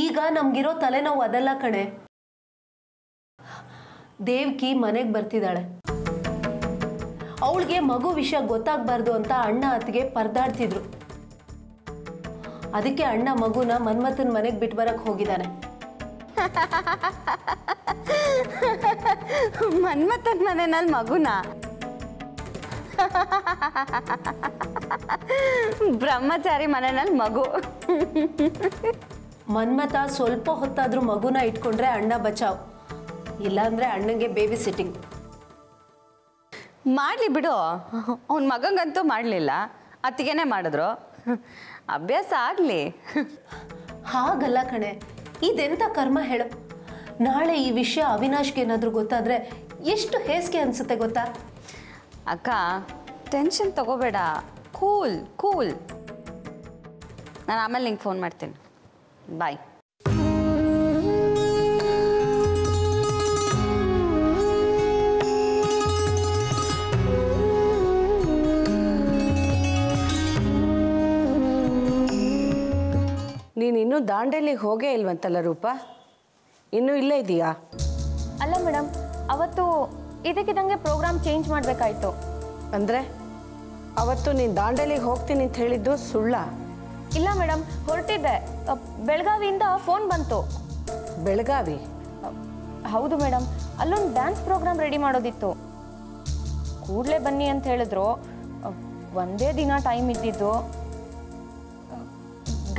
ಈಗ ನಮ್ಗಿರೋ ತಲೆನೋವು ಅದಲ್ಲ ಕಣೆ. ದೇವ್ಕಿ ಮನೆಗೆ ಬರ್ತಿದ್ದಾಳೆ. ಅವಳಿಗೆ ಮಗು ವಿಷಯ ಗೊತ್ತಾಗಬಾರ್ದು ಅಂತ ಅಣ್ಣ ಅತ್ತಿಗೆ ಪರದಾಡ್ತಿದ್ರು. ಅದಕ್ಕೆ ಅಣ್ಣ ಮಗುನ ಮನ್ಮಥನ್ ಮನೆಗೆ ಬಿಟ್ಟು ಬರಕ್ಕೆ ಹೋಗಿದ್ದಾನೆ. ಮನ್ಮಥನ್ ಮನೆಯಲ್ಲಿ ಮಗುನ? ಬ್ರಹ್ಮಚಾರಿ ಮನೆಯಲ್ಲಿ ಮಗು. ಮನ್ಮಥ ಸ್ವಲ್ಪ ಹೊತ್ತಾದ್ರೂ ಮಗುನ ಇಟ್ಕೊಂಡ್ರೆ ಅಣ್ಣ ಬಚಾವ್, ಇಲ್ಲಾಂದ್ರೆ ಅಣ್ಣಂಗೆ ಬೇಬಿ ಸಿಟ್ಟಿಂಗ್. ಮಾಡಲಿ ಬಿಡು, ಅವನ ಮಗಂಗಂತೂ ಮಾಡಲಿಲ್ಲ, ಅತ್ತಿಗೆನೇ ಮಾಡಿದ್ರು. ಅಭ್ಯಾಸ ಆಗಲಿ. ಹಾಗಲ್ಲ ಕಣೆ, ಇದೆಂಥ ಕರ್ಮ ಹೇಳು. ನಾಳೆ ಈ ವಿಷಯ ಅವಿನಾಶ್ಗೆ ಏನಾದರೂ ಗೊತ್ತಾದರೆ ಎಷ್ಟು ಹೇಸಿಗೆ ಅನಿಸುತ್ತೆ ಗೊತ್ತಾ? ಅಕ್ಕ, ಟೆನ್ಷನ್ ತಗೋಬೇಡ, ಕೂಲ್ ಕೂಲ್. ನಾನು ಆಮೇಲೆ ನಿಂಗೆ ಫೋನ್ ಮಾಡ್ತೀನಿ. ಬಾಯ್. ನೀನು ಇನ್ನೂ ದಾಂಡೇಲಿಗೆ ಹೋಗೇ ಇಲ್ವಂತಲ್ಲ ರೂಪ? ಇನ್ನೂ ಇಲ್ಲೇ ಇದೆಯಾ? ಅಲ್ಲ ಮೇಡಮ್, ಅವತ್ತು ಇದಕ್ಕಿದ್ದಂಗೆ ಪ್ರೋಗ್ರಾಮ್ ಚೇಂಜ್ ಮಾಡಬೇಕಾಯ್ತು. ಅಂದರೆ ಅವತ್ತು ನೀನು ದಾಂಡೇಲಿಗೆ ಹೋಗ್ತೀನಿ ಅಂತ ಹೇಳಿದ್ದು ಸುಳ್ಳ? ಇಲ್ಲ ಮೇಡಮ್, ಹೊರಟಿದ್ದೆ. ಬೆಳಗಾವಿಯಿಂದ ಫೋನ್ ಬಂತು. ಬೆಳಗಾವಿ? ಹೌದು ಮೇಡಮ್, ಅಲ್ಲೊಂದು ಡ್ಯಾನ್ಸ್ ಪ್ರೋಗ್ರಾಮ್ ರೆಡಿ ಮಾಡೋದಿತ್ತು. ಕೂಡಲೇ ಬನ್ನಿ ಅಂತ ಹೇಳಿದ್ರು. ಒಂದೇ ದಿನ ಟೈಮ್ ಇದ್ದಿದ್ದು.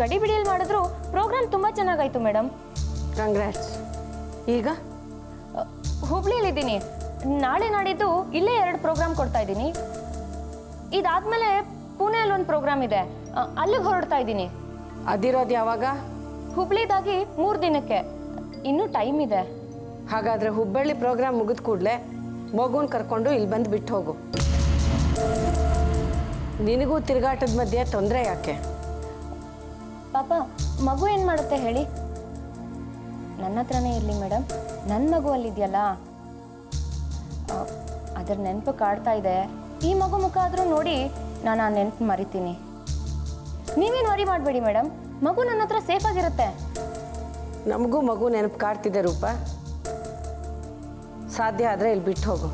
ಗಡಿಬಿಡಿಯಲ್ಲಿ ಮಾಡಿದ್ರು ಪ್ರೋಗ್ರಾಮ್ ತುಂಬ ಚೆನ್ನಾಗಾಯ್ತು ಮೇಡಮ್. ಕಂಗ್ರ್ಯಾಟ್ಸ್. ಈಗ ಹುಬ್ಳಿಯಲ್ಲಿದ್ದೀನಿ. ನಾಳೆ ನಾಡಿದ್ದು ಇಲ್ಲೇ 2 ಪ್ರೋಗ್ರಾಮ್ ಕೊಡ್ತಾ ಇದ್ದೀನಿ. ಇದಾದ್ಮೇಲೆ ಪುಣೆಯಲ್ಲಿ ಒಂದು ಪ್ರೋಗ್ರಾಮ್ ಇದೆ, ಅಲ್ಲಿಗೆ ಹೊರಡ್ತಾ ಇದ್ದೀನಿ. ಅದಿರೋದು ಯಾವಾಗ? ಹುಬ್ಳಿದಾಗಿ 3 ದಿನಕ್ಕೆ. ಇನ್ನೂ ಟೈಮ್ ಇದೆ. ಹಾಗಾದರೆ ಹುಬ್ಬಳ್ಳಿ ಪ್ರೋಗ್ರಾಮ್ ಮುಗಿದ ಕೂಡಲೇ ಮಗುನ ಕರ್ಕೊಂಡು ಇಲ್ಲಿ ಬಂದು ಬಿಟ್ಟು ಹೋಗು. ನಿನಗೂ ತಿರುಗಾಟದ ಮಧ್ಯೆ ತೊಂದರೆ ಯಾಕೆ? ಪಾಪ ಮಗು ಏನು ಮಾಡುತ್ತೆ ಹೇಳಿ? ನನ್ನ ಹತ್ರನೇ ಇರಲಿ ಮೇಡಮ್, ನನ್ನ ಮಗು ಅಲ್ಲಿದೆಯಲ್ಲ, ಅದರ ನೆನಪು ಕಾಡ್ತಾ ಇದೆ. ಈ ಮಗು ಮುಖ ಆದರೂ ನೋಡಿ ನಾನು ಆ ನೆನಪು ಮರಿತೀನಿ. ನೀವೇನು ವರಿ ಮಾಡಬೇಡಿ ಮೇಡಮ್, ಮಗು ನನ್ನ ಹತ್ರ ಸೇಫ್ ಆಗಿರುತ್ತೆ. ನಮಗೂ ಮಗು ನೆನಪು ಕಾಡ್ತಿದೆ ರೂಪ. ಸಾಧ್ಯ ಆದರೆ ಇಲ್ಲಿ ಬಿಟ್ಟು ಹೋಗು.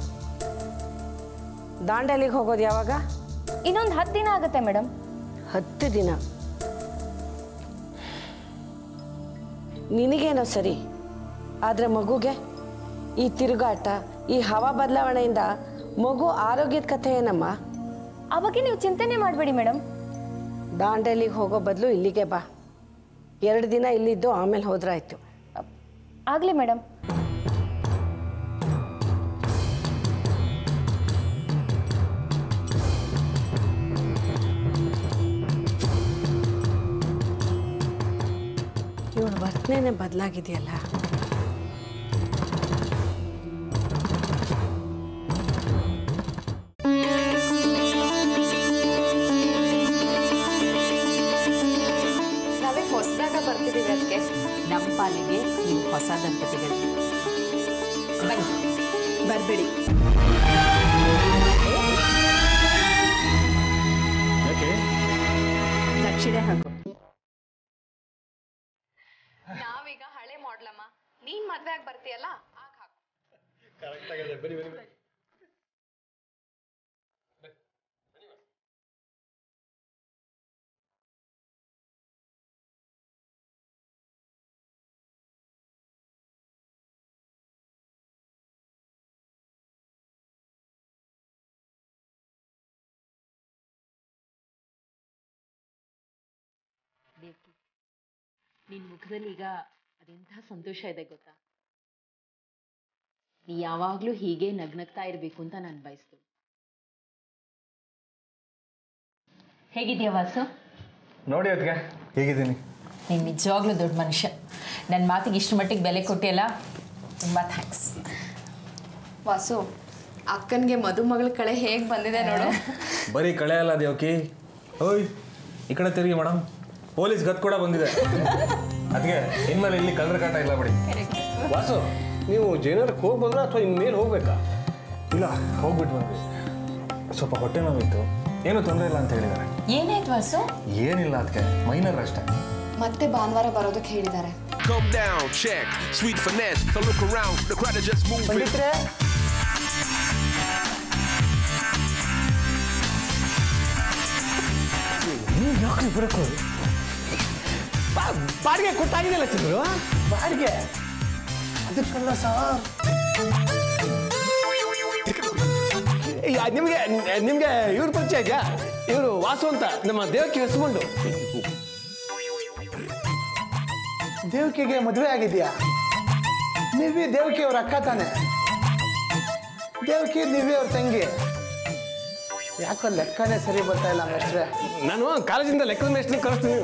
ದಾಂಡೇಲಿಗೆ ಹೋಗೋದು ಯಾವಾಗ? ಇನ್ನೊಂದು 10 ದಿನ ಆಗುತ್ತೆ ಮೇಡಮ್. 10 ದಿನ? ನಿನಗೇನೋ ಸರಿ, ಆದರೆ ಮಗುಗೆ ಈ ತಿರುಗಾಟ, ಈ ಹವಾ ಬದಲಾವಣೆಯಿಂದ ಮಗು ಆರೋಗ್ಯದ ಕಥೆ ಏನಮ್ಮ? ಆ ಬಗ್ಗೆ ನೀವು ಚಿಂತೆನೇ ಮಾಡಬೇಡಿ ಮೇಡಮ್. ದಾಂಡೇಲಿಗೆ ಹೋಗೋ ಬದಲು ಇಲ್ಲಿಗೆ ಬಾ. 2 ದಿನ ಇಲ್ಲಿದ್ದು ಆಮೇಲೆ ಹೋದ್ರಾಯ್ತು. ಆಗಲಿ ಮೇಡಮ್. ಇವಳ ವರ್ತನೆನೇ ಬದಲಾಗಿದೆಯಲ್ಲ. ನಾವೇ ಹೊಸದಾಗ ಬರ್ತಿದ್ದೀವಿ. ಅದಕ್ಕೆ ನಮ್ಮ ಪಾಲಿಗೆ ನೀವು ಹೊಸ ದಂಪತಿಗಳು. ಬರಬೇಡಿ. ದಕ್ಷಿಣೆ ಹಾಕು. ನಾವೀಗ ಹಳೆ ಮಾಡ್ಲಮ್ಮ, ನೀನ್ ಮದ್ವೆ ಆಗಿ ಬರ್ತೀಯಲ್ಲ ಆಗ ಹಾಕು. ದೇವ್ಕಿ, ನಿನ್ನ ಮುಖದಲ್ಲಿ ಈಗ ಅದೆಂಥ ಸಂತೋಷ ಇದೆ ಗೊತ್ತಾ? ನೀ ಯಾವಾಗಲೂ ಹೀಗೆ ನಗ್ನಗ್ತಾ ಇರಬೇಕು ಅಂತ ನಾನು ಬಯಸ್ತೀನಿ. ಹೇಗಿದೆಯಾ ವಾಸು? ನೋಡಿ ಅದಕ್ಕೆ ಹೇಗಿದ್ದೀನಿ. ನೀನು ನಿಜವಾಗ್ಲೂ ದೊಡ್ಡ ಮನುಷ್ಯ. ನನ್ನ ಮಾತಿಗೆ ಇಷ್ಟು ಮಟ್ಟಿಗೆ ಬೆಲೆ ಕೊಟ್ಟಿಯಲ್ಲ, ತುಂಬ ಥ್ಯಾಂಕ್ಸ್. ವಾಸು, ಅಕ್ಕನಿಗೆ ಮದುಮಗಳ ಕಳೆ ಹೇಗೆ ಬಂದಿದೆ ನೋಡು. ಬರೀ ಕಳೆ ಅಲ್ಲ ದೇವ್ಕಿ. ಓಯ್ ಈ ಕಡೆ ತಿರುಗಿ ಮೇಡಮ್, ಪೊಲೀಸ್ ಗತ್ ಕೂಡ ಬಂದಿದೆ. ಅದಕ್ಕೆ ಇನ್ಮೇಲೆ ಇಲ್ಲಿ ಕಳ್ಳರ ಕಾಟ ಇಲ್ಲ ಬಿಡಿ. ವಾಸು, ನೀವು ಜೈನರ್ಗೆ ಹೋಗಿ ಬಂದ್ರೆ ಅಥವಾ ಇನ್ಮೇಲೆ ಹೋಗ್ಬೇಕಾ? ಇಲ್ಲ, ಹೋಗ್ಬಿಟ್ಟು ಬಂದ್ವಿ. ಸ್ವಲ್ಪ ಹೊಟ್ಟೆ ನೋವಿತ್ತು, ಏನೂ ತೊಂದರೆ ಇಲ್ಲ ಅಂತ ಹೇಳಿದ್ದಾರೆ. ಏನಾಯ್ತು ವಾಸು? ಏನಿಲ್ಲ ಅದಕ್ಕೆ, ಮೈನರ್ ಅಷ್ಟೇ. ಮತ್ತೆ ಭಾನುವಾರ ಬರೋದಕ್ಕೆ ಹೇಳಿದ್ದಾರೆ. come down, check. Sweet finesse, so look around, the crowd is just moving. ಪಂಡಿತ್ರೆ ನೀವು ಯಾಕೆ ಬರಕು ಬಾಡಿಗೆ ಕೊಟ್ಟಾಗಿದೆಯಲ್ಲ ಚಂದ್ರು ಬಾಡಿಗೆ ಅದಕ್ಕಲ್ಲ ಸರ್ ನಿಮಗೆ ನಿಮಗೆ ಇವ್ರ ಪರಿಚಯ ಇದೆಯಾ ಇವರು ವಾಸು ಅಂತ ನಮ್ಮ ದೇವಕ್ಕೆ ಹೆಸರುಗೊಂಡು ದೇವಕಿಗೆ ಮದುವೆ ಆಗಿದೆಯಾ ನೀವೇ ದೇವಕಿ ಅವ್ರ ಅಕ್ಕ ತಾನೆ ದೇವಕಿ ನೀವೇ ಅವ್ರ ತಂಗಿ ಯಾಕೋ ಲೆಕ್ಕನೇ ಸರಿ ಬರ್ತಾ ಇಲ್ಲ ಮೇಷ್ಟ್ರೆ ನಾನು ಕಾಲೇಜಿಂದ ಲೆಕ್ಕದ ಮೇಷ್ಟ್ರೆ ಕಳಿಸ್ತೀನಿ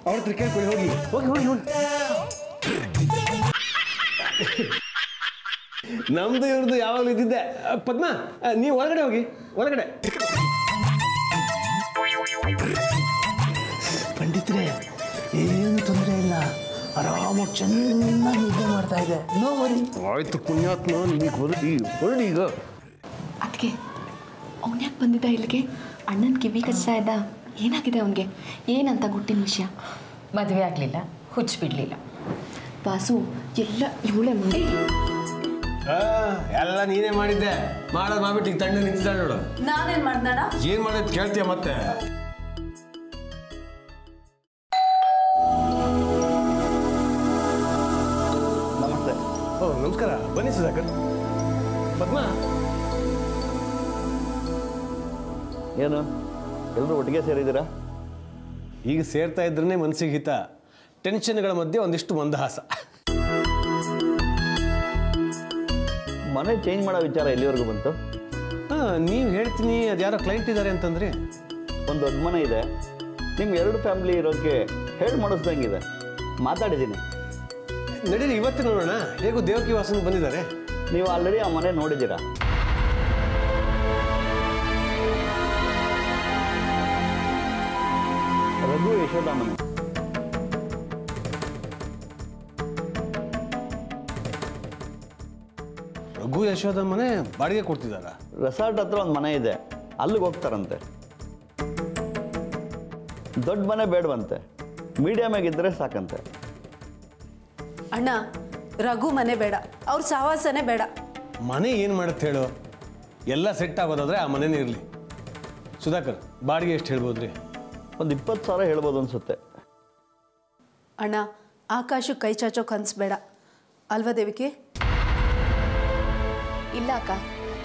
ಅವ್ರ ಹತ್ರ ಕೇಳ್ಕೊಳ್ಳಿ ಹೋಗಿ ಹೋಗಿ ಹೋಗಿ ಹೋಗಿ ನಮ್ದು ಇವ್ರದ್ದು ಯಾವಾಗಲೂ ಇದ್ದಿದ್ದೆ ಪದ್ಮ ನೀವು ಒಳಗಡೆ ಹೋಗಿ ಒಳಗಡೆ ಪಂಡಿತ್ರೆ ಏನು ತೊಂದರೆ ಇಲ್ಲ ಆರಾಮಾಗಿ ಚೆನ್ನಾಗಿ ನಿದ್ದೆ ಮಾಡ್ತಾ ಇದೆ ನೋ ವರಿ ಆಯ್ತು ಪುಣ್ಯಾತ್ಮ ನಿಮಗೆ ಹೊರಡಿ ಹೊರಡಿ ಈಗ ಅದಕ್ಕೆ ಅವನು ಯಾಕೆ ಬಂದಿದ್ದ ಇಲ್ಲಿಗೆ ಅಣ್ಣನ ಕಿವಿ ಕಚ್ತಾ ಇದ್ದ ಏನಾಗಿದೆ ಅವನಿಗೆ ಏನಂತ ಗುಟ್ಟಿನ ವಿಷಯ ಮದುವೆ ಆಗಲಿಲ್ಲ ಹುಚ್ಚು ಬಿಡಲಿಲ್ಲ ವಾಸು ಎಲ್ಲ ಇವಳೆ ಮಾಡಿ ಎಲ್ಲ ನೀನೇ ಮಾಡಿದ್ದೆ ಮಾಡೋದು ಮಾಡ್ಬಿಟ್ಟು ಈಗ ತಣ್ಣ ನಿಂತಿದ್ದಾಳೆ ನೋಡು ನಾನೇನ್ ಮಾಡ್ದಣ ಏನ್ ಮಾಡೋದು ಕೇಳ್ತೀಯ ಮತ್ತೆ ನಮಸ್ತೆ ಓ ನಮಸ್ಕಾರ ಬನ್ನಿ ಸುಧಾಕರ್ ಪದ್ಮ ಏನು ಎಲ್ಲರೂ ಒಟ್ಟಿಗೆ ಸೇರಿದ್ದೀರಾ ಈಗ ಸೇರ್ತಾ ಇದ್ರೇ ಮನಸ್ಸಿಗೆ ಹಿತ ಟೆನ್ಷನ್ಗಳ ಮಧ್ಯೆ ಒಂದಿಷ್ಟು ಮಂದಹಾಸ ಮನೆ ಚೇಂಜ್ ಮಾಡೋ ವಿಚಾರ ಎಲ್ಲಿವರೆಗೂ ಬಂತು ನೀವು ಹೇಳ್ತೀನಿ ಅದು ಯಾರೋ ಕ್ಲೈಂಟ್ ಇದ್ದಾರೆ ಅಂತಂದ್ರೆ ಒಂದು ದೊಡ್ಡ ಮನೆ ಇದೆ ನಿಮ್ಗೆ 2 ಫ್ಯಾಮಿಲಿ ಇರೋಕ್ಕೆ ಹೇಳಿ ಮಾಡಿಸ್ದಂಗಿದೆ ಮಾತಾಡಿದ್ದೀನಿ ನಡೀರಿ ಇವತ್ತು ನೋಡೋಣ ಹೇಗೂ ದೇವಕಿ ವಾಸನ ಬಂದಿದ್ದಾರೆ ನೀವು ಆಲ್ರೆಡಿ ಆ ಮನೆ ನೋಡಿದ್ದೀರಾ ರಘು ಯಶೋಧ ಮನೆ ರಘು ಯಶೋಧ ಮನೆ ಬಾಡಿಗೆ ಕೊಡ್ತಿದ್ದಾರಾ ರೆಸಾರ್ಟ್ ಹತ್ರ ಒಂದು ಮನೆ ಇದೆ ಅಲ್ಲಿಗೆ ಹೋಗ್ತಾರಂತೆ ದೊಡ್ಡ ಮನೆ ಬೇಡವಂತೆ ಮೀಡಿಯಮ್ ಆಗಿದ್ದರೆ ಸಾಕಂತೆ ಅಣ್ಣ ರಘು ಮನೆ ಬೇಡ ಅವ್ರ ಸಹವಾಸನೆ ಬೇಡ ಮನೆ ಏನು ಮಾಡುತ್ತೆ ಹೇಳು ಎಲ್ಲ ಸೆಟ್ ಆಗೋದಾದ್ರೆ ಆ ಮನೆನೇ ಇರಲಿ ಸುಧಾಕರ್ ಬಾಡಿಗೆ ಎಷ್ಟು ಹೇಳ್ಬೋದ್ರಿ ಒಂದು 20,000 ಹೇಳ್ಬೋದು ಅನ್ಸುತ್ತೆ ಅಣ್ಣ ಆಕಾಶ ಕೈ ಚಾಚೋ ಕನ್ಸು ಬೇಡ ಅಲ್ವಾ ದೇವಿಕೆ ಇಲ್ಲ ಅಕ್ಕ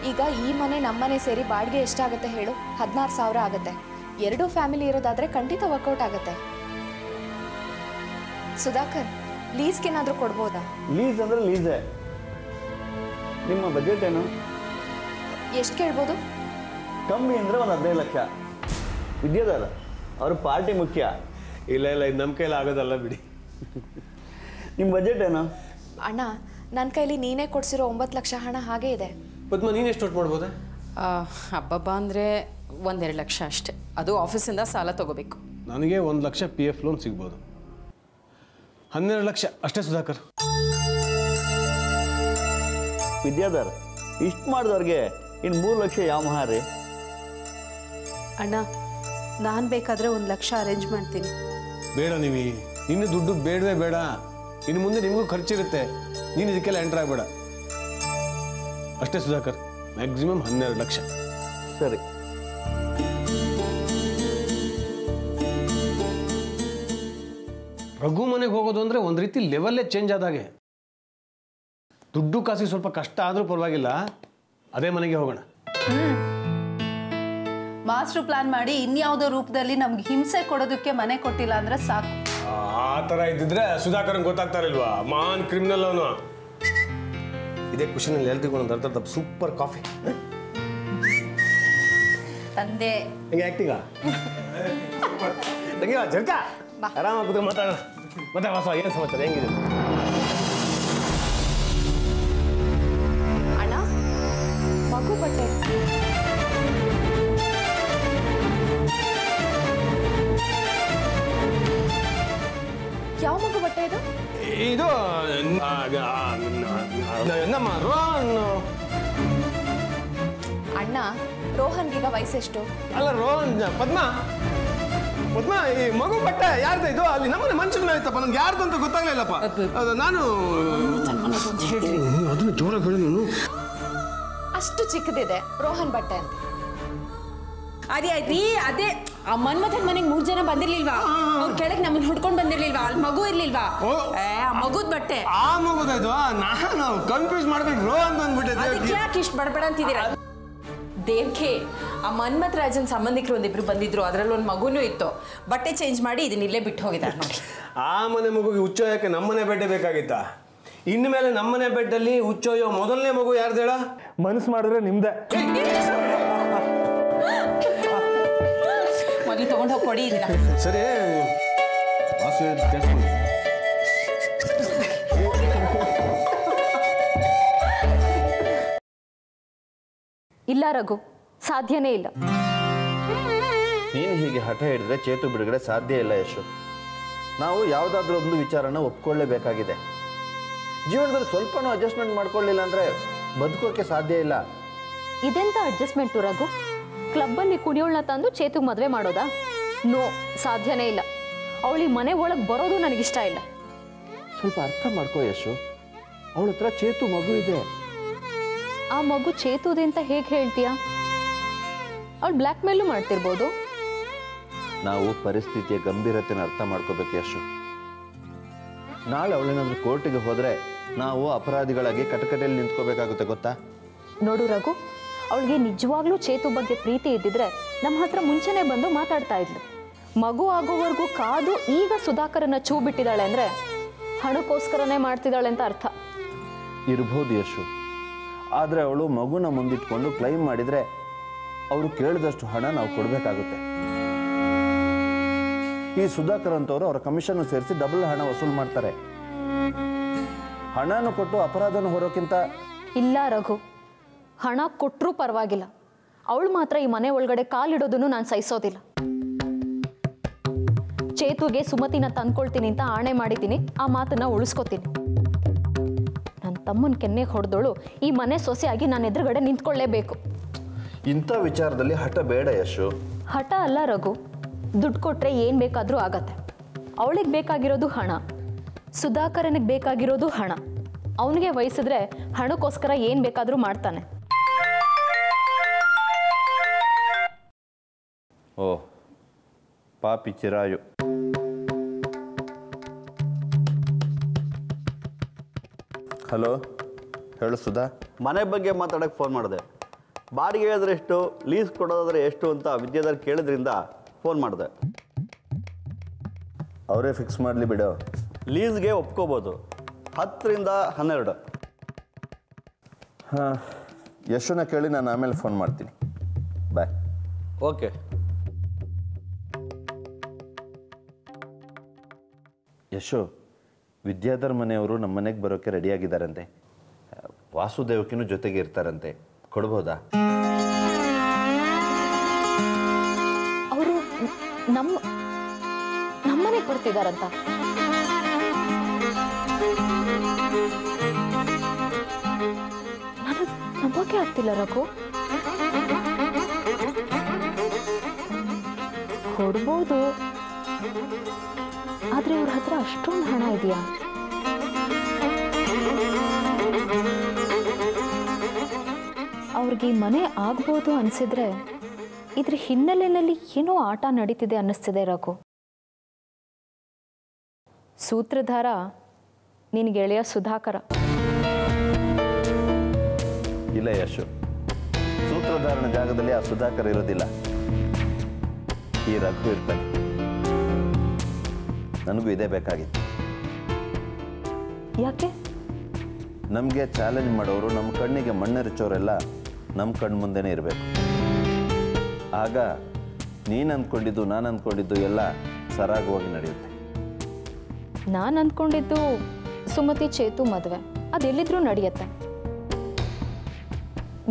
ಈಗ ಈ ಮನೆ ನಮ್ಮನೆ ಸೇರಿ ಬಾಡಿಗೆ ಎಷ್ಟಾಗುತ್ತೆ ಹೇಳು 16,000 ಆಗುತ್ತೆ 2 ಫ್ಯಾಮಿಲಿ ಇರೋದಾದ್ರೆ ಖಂಡಿತ ವರ್ಕೌಟ್ ಆಗುತ್ತೆ ಸುಧಾಕರ್ ಲೀಸ್ಗೇನಾದರೂ ಕೊಡ್ಬೋದಾ ಲೀಸ್ ಅಂದರೆ ಲೀಸೇ ನಿಮ್ಮ ಬಜೆಟ್ ಏನು ಎಷ್ಟು ಕೇಳ್ಬೋದು ಕಮ್ಮಿ ಅಂದರೆ ಒಂದು 15 ಲಕ್ಷ ವಿದ್ಯಾಧರ ಅವ್ರ ಪಾರ್ಟಿ ಮುಖ್ಯ ಇಲ್ಲ ಇಲ್ಲ ಇದು ನಮ್ಮ ಕೈಲಿ ಆಗೋದಲ್ಲ ಬಿಡಿ ನಿಮ್ಮ ಬಜೆಟ್ ಏನು ಅಣ್ಣ ನನ್ನ ಕೈಲಿ ನೀನೇ ಕೊಡ್ಸಿರೋ 9 ಲಕ್ಷ ಹಣ ಹಾಗೆ ಇದೆ ಪದ್ಮ ನೀನು ಎಷ್ಟು ಒಟ್ಟು ಮಾಡ್ಬೋದಾ ಹಬ್ಬಬ್ಬ ಅಂದರೆ 1-2 ಲಕ್ಷ ಅಷ್ಟೇ ಅದು ಆಫೀಸಿಂದ ಸಾಲ ತಗೋಬೇಕು ನನಗೆ 1 ಲಕ್ಷ PF ಲೋನ್ ಸಿಗ್ಬೋದು 12 ಲಕ್ಷ ಅಷ್ಟೇ ಸುಧಾಕರ್ ವಿದ್ಯಾಧರ್ ಇಷ್ಟು ಮಾಡಿದವ್ರಿಗೆ ಇನ್ನು 3 ಲಕ್ಷ ಯಾವ ಮಹಾರಿ ಅಣ್ಣ ನಾನು ಬೇಕಾದರೆ 1 ಲಕ್ಷ ಅರೇಂಜ್ ಮಾಡ್ತೀನಿ ಬೇಡ ನೀವು ಇನ್ನು ದುಡ್ಡು ಬೇಡವೇ ಬೇಡ ಇನ್ನು ಮುಂದೆ ನಿಮಗೂ ಖರ್ಚಿರುತ್ತೆ ನೀನು ಇದಕ್ಕೆಲ್ಲ ಎಂಟರ್ ಆಗಬೇಡ ಅಷ್ಟೇ ಸುಧಾಕರ್ ಮ್ಯಾಕ್ಸಿಮಮ್ 12 ಲಕ್ಷ ಸರಿ ರಘು ಮನೆಗೆ ಹೋಗೋದು ಅಂದರೆ ಒಂದು ರೀತಿ ಲೆವೆಲ್ಲೇ ಚೇಂಜ್ ಆದಾಗೆ ದುಡ್ಡು ಕಾಸಿಗೆ ಸ್ವಲ್ಪ ಕಷ್ಟ ಆದರೂ ಪರವಾಗಿಲ್ಲ ಅದೇ ಮನೆಗೆ ಹೋಗೋಣ ಮಾಸ್ಟರ್ ಪ್ಲಾನ್ ಮಾಡಿ ಇನ್ಯಾವುದೋ ರೂಪದಲ್ಲಿ ನಮ್ಗೆ ಹಿಂಸೆ ಕೊಡೋದಕ್ಕೆ ಮನೆ ಕೊಟ್ಟಿಲ್ಲ ಅಂದ್ರೆ ಸಾಕು ಆ ಥರ ಇದ್ದಿದ್ರೆ ಸುಧಾಕರ್ಗೆ ಗೊತ್ತಾಗ್ತಾ ಇಲ್ವಾ ಮಾನ್ ಕ್ರಿಮಿನಲ್ ಅವನು ಇದೇ ಖುಷಿನಲ್ಲಿ ಎಲ್ರಿಗೂ ಒಂದು ಅರ್ಧ ಕಪ್ ಸೂಪರ್ ಕಾಫಿ ತಂದೆ ಹೆಂಗೆ ಆಕ್ಟಿಂಗ ತಂಗಿವ ಜರ್ಕ ಆರಾಮಾಗಿ ಕೂತ್ಕೊಂಡು ಮಾತಾಡೋಣ ಮತ್ತೆ ವಾಸ ಏನು ಸಮಾಚಾರ ಹೆಂಗಿದೆ ಅಣ್ಣ ಮಗು ಬಟ್ಟೆ ಯಾವ ಮಗು ಬಟ್ಟೆ ಇದು ಇದು ನಮ್ಮ ರೋಹನ್ ಅಣ್ಣ ರೋಹನ್ಗೀಗ ವಯಸ್ಸೆಷ್ಟು ಅಲ್ಲ ರೋಹನ್ ಪದ್ಮ ಪದ್ಮ ಈ ಮಗು ಬಟ್ಟೆ ಯಾರ್ದು ಇದು ಅಲ್ಲಿ ನಮ್ಮನೆ ಮಂಚದ ಮೇಲೆ ಇತ್ತಪ್ಪ ನನ್ಗೆ ಯಾರ್ದು ಅಂತ ಗೊತ್ತಾಗ್ಲಿಲ್ಲಪ್ಪ ನಾನು ಅದನ್ನ ಜೋರಾಗಿ ಹೇಳಿ ನೀನು ಅಷ್ಟು ಚಿಕ್ಕದಿದೆ ರೋಹನ್ ಬಟ್ಟೆ ಅಂತ. ಅದೇ ಆಯ್ತು ಅದೇ ಆ ಮನ್ಮಥನ್ ಮನೆಗೆ 3 ಜನ ಬಂದಿರ್ಲಿಲ್ವಾ ಅವ್ರ ಕೆಳಗೆ ನಮ್ಮನ್ನ ಹುಡ್ಕೊಂಡ್ ಬಂದಿರ್ಲಿಲ್ವಾ ಅಲ್ಲಿ ಮಗು ಇರ್ಲಿಲ್ವಾ ಆ ಮಗುದ್ ಬಟ್ಟೆ ಆ ಮಗುದಾಯ್ತು ನಾನು ಕನ್ಫ್ಯೂಸ್ ಮಾಡ್ಕೊಂಡು ರೋ ಅಂತ ಅಂದ್ಬಿಟ್ಟೆ ಅದಕ್ಕೆ ಯಾಕೆ ಇಷ್ಟು ಬಡಬಡ ಅಂತಿದ್ದೀರಾ ದೇವ್ಕೆ ಆ ಮನ್ಮಥ್ ರಾಜನ್ ಸಂಬಂಧಿಕರು ಒಂದಿಬ್ರು ಬಂದಿದ್ರು ಅದ್ರಲ್ಲಿ ಒಂದು ಮಗುನೂ ಇತ್ತು ಬಟ್ಟೆ ಚೇಂಜ್ ಮಾಡಿ ಇದನ್ನ ಇಲ್ಲೇ ಬಿಟ್ಟು ಹೋಗಿದ್ದಾರೆ ನೋಡಿ. ಆ ಮನೆ ಮಗುಗೆ ಹುಚ್ಚೋಯಕ್ಕೆ ನಮ್ಮನೆ ಬೆಡ್ಡೆ ಬೇಕಾಗಿತ್ತಾ? ಇನ್ಮೇಲೆ ನಮ್ಮನೆ ಬೆಡ್ಡಲ್ಲಿ ಹುಚ್ಚೋಯೋ ಮೊದಲನೇ ಮಗು ಯಾರ್ದು ಹೇಳ? ಮನಸ್ಸು ಮಾಡಿದ್ರೆ ನಿಮ್ದೆ. ಮೊದಲು ತಗೊಂಡು ಹೋಗಿ ಕೊಡಿ ಇದನ್ನ. ಸರಿ ಇಲ್ಲ ರಘು, ಸಾಧ್ಯನೇ ಇಲ್ಲ. ನೀನು ಹೀಗೆ ಹಠ ಹಿಡಿದ್ರೆ ಚೇತು ಬಿಡುಗಡೆ ಸಾಧ್ಯ ಇಲ್ಲ ಯಶು. ನಾವು ಯಾವುದಾದ್ರೂ ಒಂದು ವಿಚಾರನ ಒಪ್ಕೊಳ್ಳೇಬೇಕಾಗಿದೆ. ಜೀವನದಲ್ಲಿ ಸ್ವಲ್ಪನೂ ಅಡ್ಜಸ್ಟ್ಮೆಂಟ್ ಮಾಡ್ಕೊಳ್ಳಿಲ್ಲ ಅಂದರೆ ಬದುಕೋಕೆ ಸಾಧ್ಯ ಇಲ್ಲ. ಇದೆಂತ ಅಡ್ಜಸ್ಟ್ಮೆಂಟು ರಘು? ಕ್ಲಬ್ಬಲ್ಲಿ ಕುಣಿಯೋಳನ್ನ ತಂದು ಚೇತುಗೆ ಮದುವೆ ಮಾಡೋದಾ? ನೋ, ಸಾಧ್ಯನೇ ಇಲ್ಲ. ಅವಳಿ ಮನೆ ಒಳಗೆ ಬರೋದು ನನಗಿಷ್ಟ ಇಲ್ಲ. ಸ್ವಲ್ಪ ಅರ್ಥ ಮಾಡ್ಕೋ ಯಶು, ಅವಳ ಹತ್ರ ಚೇತು ಮಗು ಇದೆ. ಆ ಮಗು ಚೇತುದೆ ಅಂತ ಹೇಗೆ ಹೇಳ್ತೀಯಾ? ಅವಳು ಬ್ಲ್ಯಾಕ್ ಮೇಲೂ ಮಾಡ್ತಿರ್ಬೋದು. ನಾವು ಪರಿಸ್ಥಿತಿಯ ಗಂಭೀರತೆನ ಅರ್ಥ ಮಾಡ್ಕೋಬೇಕು ಯಶು. ನಾಳೆ ಅವಳೇನಾದ್ರೂ ಕೋರ್ಟಿಗೆ ಹೋದರೆ ನಾವು ಅಪರಾಧಿಗಳಾಗಿ ಕಟಕಟೆಯಲ್ಲಿ ನಿಂತ್ಕೋಬೇಕಾಗುತ್ತೆ ಗೊತ್ತಾ? ನೋಡು ರಘು, ಅವಳಿಗೆ ನಿಜವಾಗ್ಲೂ ಚೇತು ಬಗ್ಗೆ ಪ್ರೀತಿ ಇದ್ದಿದ್ರೆ ನಮ್ಮ ಹತ್ರ ಮುಂಚೆನೇ ಬಂದು ಮಾತಾಡ್ತಾ ಇದ್ಲು. ಮಗು ಆಗೋವರೆಗೂ ಕಾದು ಈಗ ಸುಧಾಕರನ್ನ ಚೂ ಬಿಟ್ಟಿದ್ದಾಳೆ ಅಂದರೆ ಹಣಕ್ಕೋಸ್ಕರನೇ ಮಾಡ್ತಿದ್ದಾಳೆ ಅಂತ ಅರ್ಥ. ಇರ್ಬೋದು ಯಶು, ಆದರೆ ಅವಳು ಮಗುನ ಮುಂದಿಟ್ಕೊಂಡು ಕ್ಲೈಮ್ ಮಾಡಿದರೆ ಅವರು ಕೇಳಿದಷ್ಟು ಹಣ ನಾವು ಕೊಡಬೇಕಾಗುತ್ತೆ. ಈ ಸುಧಾಕರ್ ಅಂತವರು ಅವರ ಕಮಿಷನ್ ಸೇರಿಸಿ ಡಬಲ್ ಹಣ ವಸೂಲು ಮಾಡ್ತಾರೆ. ಹಣನ ಕೊಟ್ಟು ಅಪರಾಧನ ಹೊರೋಕ್ಕಿಂತ ಇಲ್ಲ ರಘು, ಹಣ ಕೊಟ್ಟರೂ ಪರವಾಗಿಲ್ಲ, ಅವಳು ಮಾತ್ರ ಈ ಮನೆ ಒಳಗಡೆ ಕಾಲಿಡೋದನ್ನು ನಾನು ಸಹಿಸೋದಿಲ್ಲ. ಚೇತುಗೆ ಸುಮತಿನ ತಂದ್ಕೊಳ್ತೀನಿ ಅಂತ ಆಣೆ ಮಾಡಿದ್ದೀನಿ, ಆ ಮಾತನ್ನ ಉಳಿಸ್ಕೋತೀನಿ. ನನ್ನ ತಮ್ಮನ ಕೆನ್ನೆಗೆ ಹೊಡೆದೋಳು ಈ ಮನೆ ಸೊಸೆಯಾಗಿ ನಾನು ಎದುರುಗಡೆ ನಿಂತ್ಕೊಳ್ಳೇಬೇಕು. ಇಂಥ ವಿಚಾರದಲ್ಲಿ ಹಠ ಬೇಡ ಯಶು. ಹಠ ಅಲ್ಲ ರಘು, ದುಡ್ಡು ಕೊಟ್ಟರೆ ಏನು ಬೇಕಾದರೂ ಆಗತ್ತೆ. ಅವಳಿಗೆ ಬೇಕಾಗಿರೋದು ಹಣ, ಸುಧಾಕರನಿಗೆ ಬೇಕಾಗಿರೋದು ಹಣ. ಅವನಿಗೆ ವಹಿಸಿದ್ರೆ ಹಣಕ್ಕೋಸ್ಕರ ಏನು ಬೇಕಾದರೂ ಮಾಡ್ತಾನೆ. ಓ ಪಾಪಿ ಚಿರಾಯು. ಹಲೋ, ಹೇಳು ಸುಧಾ. ಮನೆ ಬಗ್ಗೆ ಮಾತಾಡೋಕ್ಕೆ ಫೋನ್ ಮಾಡಿದೆ. ಬಾಡಿಗೆ ಹೇಳಿದ್ರೆ ಎಷ್ಟು, ಲೀಸ್ ಕೊಡೋದಾದ್ರೆ ಎಷ್ಟು ಅಂತ ವಿದ್ಯಾಧರ್ ಕೇಳಿದ್ರಿಂದ ಫೋನ್ ಮಾಡಿದೆ. ಅವರೇ ಫಿಕ್ಸ್ ಮಾಡಲಿ ಬಿಡು. ಲೀಸ್ಗೆ ಒಪ್ಕೋಬೋದು, 10ರಿಂದ 12. ಹಾಂ, ಯಶುನ ಕೇಳಿ ನಾನು ಆಮೇಲೆ ಫೋನ್ ಮಾಡ್ತೀನಿ. ಬಾಯ್. ಓಕೆ. ಯಶು, ವಿದ್ಯಾಧರ್ ಮನೆಯವರು ನಮ್ಮ ಮನೆಗೆ ಬರೋಕ್ಕೆ ರೆಡಿಯಾಗಿದ್ದಾರಂತೆ. ವಾಸುದೇವಕಿನೂ ಜೊತೆಗೆ ಇರ್ತಾರಂತೆ. ಕೊಡ್ಬೋದಾ? ಅವರು ನಮ್ಮನೆಗೆ ಬರ್ತಿದಾರಂತ? ನಾನು ನಂಬೋಕೆ ಆಗ್ತಿಲ್ಲ ರಘು. ಕೊಡ್ಬೋದು, ಆದ್ರೆ ಅವ್ರ ಹತ್ರ ಅಷ್ಟೊಂದು ಹಣ ಇದೆಯಾ? ಅವ್ರಿಗೆ ಮನೆ ಆಗ್ಬೋದು ಅನ್ಸಿದ್ರೆ ಇದ್ರ ಹಿನ್ನೆಲೆಯಲ್ಲಿ ಏನೋ ಆಟ ನಡೀತಿದೆ ಅನ್ನಿಸ್ತಿದೆ ರಘು. ಸೂತ್ರಧಾರ ನಿನ್ ಗೆಳೆಯ ಸುಧಾಕರ. ಇಲ್ಲ ಯಶು, ಸೂತ್ರಧಾರಣ ಜಾಗದಲ್ಲಿ ಆ ಸುಧಾಕರ್ ಇರೋದಿಲ್ಲ, ಈ ರಘು ಇರ್ತಾನೆ. ನನಗೂ ಇದೇ ಬೇಕಾಗಿತ್ತು. ಯಾಕೆ? ನಮಗೆ ಚಾಲೆಂಜ್ ಮಾಡೋರು, ನಮ್ಮ ಕಣ್ಣಿಗೆ ಮಣ್ಣೆರಚೋರೆಲ್ಲ ನಮ್ಮ ಕಣ್ಣು ಮುಂದೆನೇ ಇರಬೇಕು. ಆಗ ನೀನು ಅಂದ್ಕೊಂಡಿದ್ದು ನಾನು ಅಂದ್ಕೊಂಡಿದ್ದು ಎಲ್ಲ ಸರಾಗವಾಗಿ ನಡೆಯುತ್ತೆ. ನಾನು ಅಂದ್ಕೊಂಡಿದ್ದು ಸುಮತಿ ಚೇತು ಮದುವೆ, ಅದೆಲ್ಲಿದ್ರೂ ನಡೆಯುತ್ತೆ.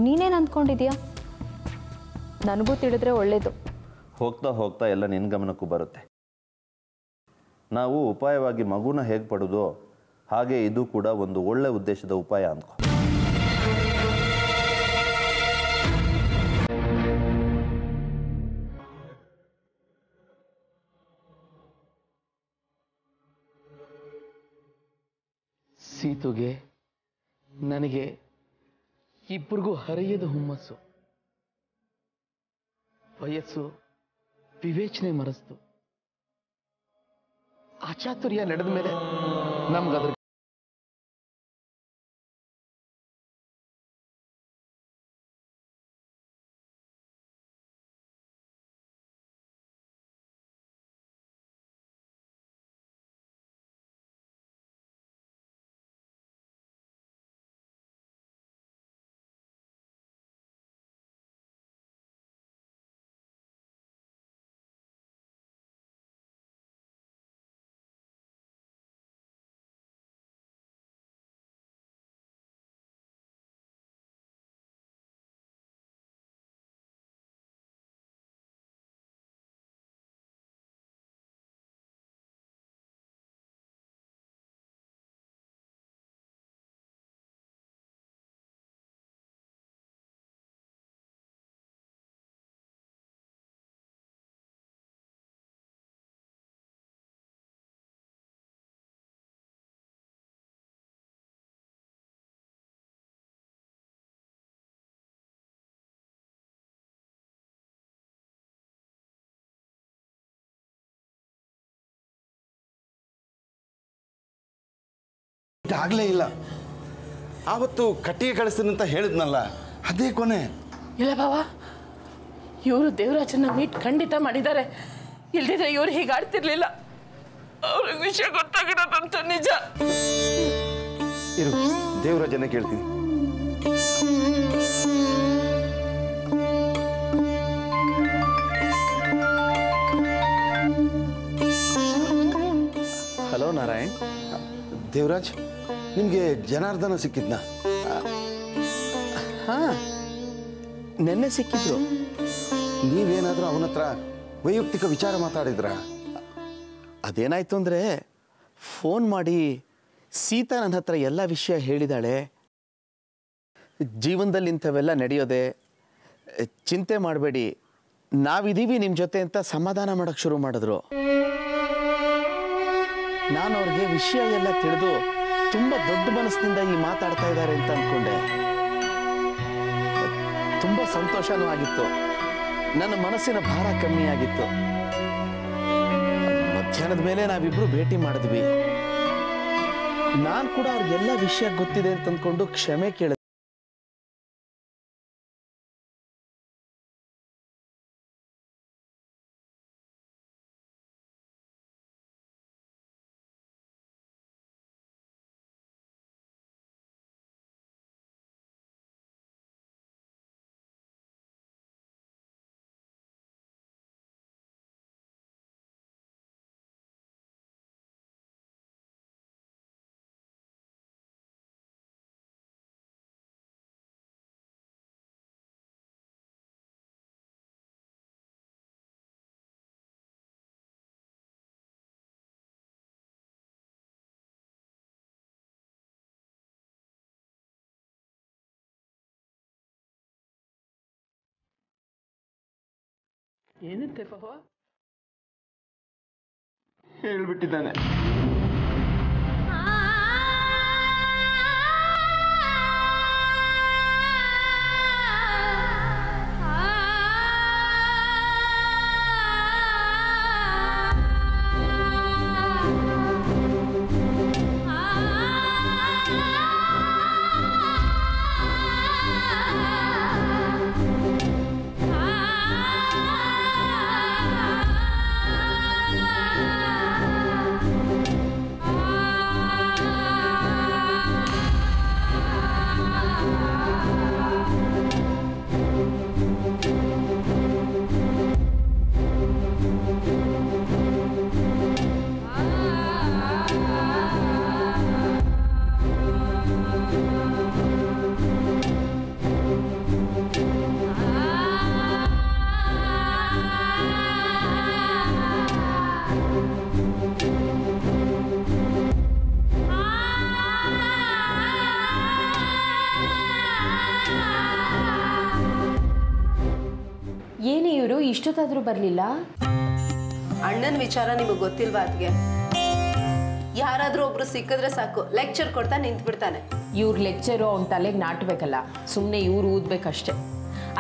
ನೀನೇನು ಅಂದ್ಕೊಂಡಿದ್ಯಾ? ನನಗೂ ತಿಳಿದ್ರೆ ಒಳ್ಳೇದು. ಹೋಗ್ತಾ ಹೋಗ್ತಾ ಎಲ್ಲ ನಿನ್ನ ಗಮನಕ್ಕೂ ಬರುತ್ತೆ. ನಾವು ಉಪಾಯವಾಗಿ ಮಗುನ ಹೇಗೆ ಪಡೋದು ಹಾಗೆ ಇದು ಕೂಡ ಒಂದು ಒಳ್ಳೆ ಉದ್ದೇಶದ ಉಪಾಯ ಅಂದ್ಕೊ. ಸೀತುಗೆ ನನಗೆ ಇಬ್ಬರಿಗೂ ಹರಿಯದ ಹುಮ್ಮಸ್ಸು. ವಯಸ್ಸು ವಿವೇಚನೆ ಮರೆಸ್ತು. ಅಚಾತುರ್ಯ ನಡೆದ ಮೇಲೆ ನಮ್ಗದ್ರ ಆಗಲೇ ಇಲ್ಲ. ಆವತ್ತು ಕಟ್ಟಿಗೆ ಕಳಿಸ್ತೀನಿ ಅಂತ ಹೇಳಿದ್ನಲ್ಲ, ಅದೇ ಕೊನೆ. ಇಲ್ಲ ಬಾವ, ಇವರು ದೇವರಾಜನ ಮೀಟ್ ಖಂಡಿತ ಮಾಡಿದ್ದಾರೆ. ಇಲ್ದಿದ್ರೆ ಇವ್ರು ಹೀಗೆ ಆಡ್ತಿರ್ಲಿಲ್ಲ. ಅವ್ರಿಗೆ ವಿಷಯ ಗೊತ್ತಾಗಿರೋದಂತ ನಿಜ. ಇರು, ದೇವರಾಜನ ಕೇಳ್ತೀನಿ. ಹಲೋ ನಾರಾಯಣ್. ದೇವರಾಜ್, ನಿಮಗೆ ಜನಾರ್ದನ ಸಿಕ್ಕಿದ್ನಾ? ಹಾಂ, ನೆನ್ನೆ ಸಿಕ್ಕಿದ್ರು. ನೀವೇನಾದರೂ ಅವನ ಹತ್ರ ವೈಯಕ್ತಿಕ ವಿಚಾರ ಮಾತಾಡಿದ್ರ? ಅದೇನಾಯ್ತು ಅಂದರೆ ಫೋನ್ ಮಾಡಿ ಸೀತಾ ನನ್ನ ಹತ್ರ ಎಲ್ಲ ವಿಷಯ ಹೇಳಿದಾಳೆ. ಜೀವನದಲ್ಲಿ ಇಂಥವೆಲ್ಲ ನಡೆಯೋದೆ, ಚಿಂತೆ ಮಾಡಬೇಡಿ, ನಾವಿದ್ದೀವಿ ನಿಮ್ಮ ಜೊತೆ ಅಂತ ಸಮಾಧಾನ ಮಾಡೋಕ್ಕೆ ಶುರು ಮಾಡಿದ್ರು. ನಾನು ಅವ್ರಿಗೆ ವಿಷಯ ಎಲ್ಲ ತಿಳಿದು ತುಂಬ ದೊಡ್ಡ ಮನಸ್ಸಿನಿಂದ ಈ ಮಾತಾಡ್ತಾ ಇದ್ದಾರೆ ಅಂತ ಅಂದ್ಕೊಂಡೆ. ತುಂಬ ಸಂತೋಷನೂ ಆಗಿತ್ತು. ನನ್ನ ಮನಸ್ಸಿನ ಭಾರ ಕಮ್ಮಿ ಆಗಿತ್ತು. ಮಧ್ಯಾಹ್ನದ ಮೇಲೆ ನಾವಿಬ್ರು ಭೇಟಿ ಮಾಡಿದ್ವಿ. ನಾನು ಕೂಡ ಅವ್ರಿಗೆಲ್ಲ ವಿಷಯ ಗೊತ್ತಿದೆ ಅಂತ ಅಂದ್ಕೊಂಡು ಕ್ಷಮೆ ಕೇಳಿದೆ. ಏನಂತೆ ಪವ? ಹೇಳ್ಬಿಟ್ಟಿದ್ದಾನೆ. ಏನೇ ಇವರು ಇಷ್ಟೊತ್ತಾದರೂ ಬರಲಿಲ್ಲ? ಅಣ್ಣನ ವಿಚಾರ ನಿಮಗೆ ಗೊತ್ತಿಲ್ವಾ? ಅದಕ್ಕೆ ಯಾರಾದ್ರೂ ಒಬ್ರು ಸಿಕ್ಕಿದ್ರೆ ಸಾಕು ಲೆಕ್ಚರ್ ಕೊಡ್ತಾ ನಿಂತು ಬಿಡ್ತಾನೆ. ಇವ್ರ ಲೆಕ್ಚರು ಅವ್ನ ತಲೆಗೆ ನಾಟಬೇಕಲ್ಲ, ಸುಮ್ಮನೆ ಇವ್ರು ಊದ್ಬೇಕಷ್ಟೆ.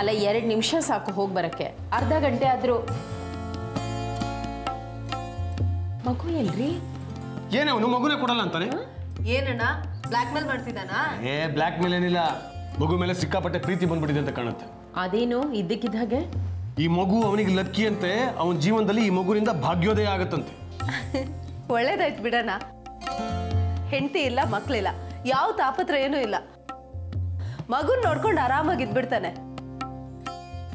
ಅಲ್ಲ 2 ನಿಮಿಷ ಸಾಕು ಹೋಗಿ ಬರಕ್ಕೆ, ಅರ್ಧ ಗಂಟೆ ಆದ್ರೂ. ಮಗು ಎಲ್ರಿ? ಏನೇ ಅವನು ಮಗುನೇ ಕೊಡಲ್ಲ ಅಂತಾನೆ? ಏನಣ್ಣ ಬ್ಲ್ಯಾಕ್ ಮೇಲ್ ಮಾಡ್ತಿದ್ದಾನಾ? ಬ್ಲ್ಯಾಕ್ ಮೇಲ್ ಏನಿಲ್ಲ, ಮಗು ಮೇಲೆ ಸಿಕ್ಕಾಪಟ್ಟೆ ಪ್ರೀತಿ ಬಂದ್ಬಿಟ್ಟಿದೆ ಅಂತ ಕಾಣುತ್ತೆ. ಅದೇನು ಇದ್ದಕ್ಕಿದ್ದಾಗೆ? ಈ ಮಗು ಅವನಿಗೆ ಲಕ್ಕಿ ಅಂತೆ, ಅವನ ಜೀವನದಲ್ಲಿ ಈ ಮಗುವಿನಿಂದ ಭಾಗ್ಯೋದಯ ಆಗತ್ತಂತೆ. ಒಳ್ಳೇದಾಯ್ತು ಬಿಡಣ. ಹೆಂಡತಿ ಇಲ್ಲ, ಮಕ್ಳಿಲ್ಲ, ಯಾವ ತಾಪತ್ರ ಏನೂ ಇಲ್ಲ. ಮಗುನ್ ನೋಡ್ಕೊಂಡು ಆರಾಮಾಗಿ ಇದ್ಬಿಡ್ತಾನೆ.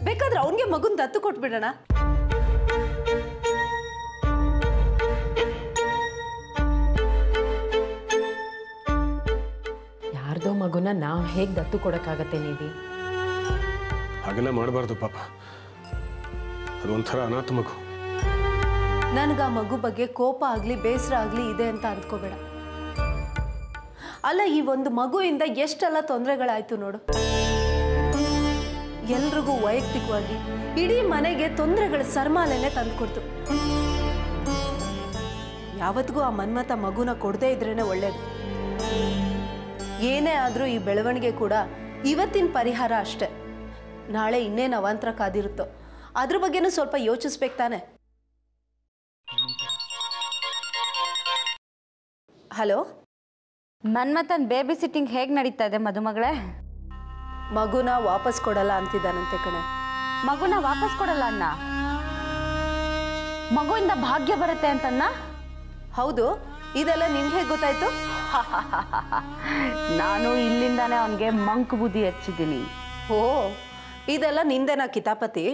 ಬೇಕಾದ್ರೆ ಅವನ್ಗೆ ಮಗುನ್ ದತ್ತು ಕೊಟ್ಬಿಡಣ. ಯಾರ್ದೋ ಮಗುನ ನಾವು ಹೇಗೆ ದತ್ತು ಕೊಡಕ್ಕಾಗತ್ತೆ ನೀವಿ? ಹಾಗೆಲ್ಲ ಮಾಡಬಾರ್ದು ಪಾಪ, ಅದೊಂಥರ ಅನಾಥ ಮಗು. ನನಗೆ ಆ ಮಗು ಬಗ್ಗೆ ಕೋಪ ಆಗಲಿ ಬೇಸರ ಆಗಲಿ ಇದೆ ಅಂತ ಅಂದ್ಕೋಬೇಡ. ಅಲ್ಲ, ಈ ಒಂದು ಮಗುವಿಂದ ಎಷ್ಟೆಲ್ಲ ತೊಂದರೆಗಳಾಯ್ತು ನೋಡು. ಎಲ್ರಿಗೂ ವೈಯಕ್ತಿಕವಾಗಿ ಇಡೀ ಮನೆಗೆ ತೊಂದರೆಗಳ ಸರ್ಮಾಲೆನೆ ತಂದುಕೊಡ್ತು. ಯಾವತ್ತಿಗೂ ಆ ಮನ್ಮಥ ಮಗುನ ಕೊಡದೇ ಇದ್ರೇನೆ ಒಳ್ಳೇದು. ಏನೇ ಆದರೂ ಈ ಬೆಳವಣಿಗೆ ಕೂಡ ಇವತ್ತಿನ ಪರಿಹಾರ ಅಷ್ಟೆ. ನಾಳೆ ಇನ್ನೇನು ಅವಾಂತರ ಕಾದಿರುತ್ತೋ ಅದ್ರ ಬಗ್ಗೆನೂ ಸ್ವಲ್ಪ ಯೋಚಿಸ್ಬೇಕು ತಾನೆ. ಹಲೋ, ಮನ್ಮಥನ್ ಬೇಬಿ ಸಿಟ್ಟಿಂಗ್ ಹೇಗೆ ನಡೀತಾ ಇದೆ ಮದುಮಗಳೇ? ಮಗುನ ವಾಪಸ್ ಕೊಡಲ್ಲ ಅಂತಿದ್ದಾನಂತೆ ಕಣೆ. ಮಗುನ ವಾಪಸ್ ಕೊಡಲ್ಲ ಅನ್ನ? ಮಗುವಿಂದ ಭಾಗ್ಯ ಬರುತ್ತೆ ಅಂತನ್ನ? ಹೌದು, ಇದೆಲ್ಲ ನಿನ್ಗೆ ಹೇಗೆ ಗೊತ್ತಾಯ್ತು? ನಾನು ಇಲ್ಲಿಂದಾನೇ ಅವನಿಗೆ ಮಂಕ್ ಬುದ್ಧಿ ಹಚ್ಚಿದ್ದೀನಿ. ಓ, ಇದೆಲ್ಲ ನಿಂದೇನಾ ಕಿತಾಪತಿ?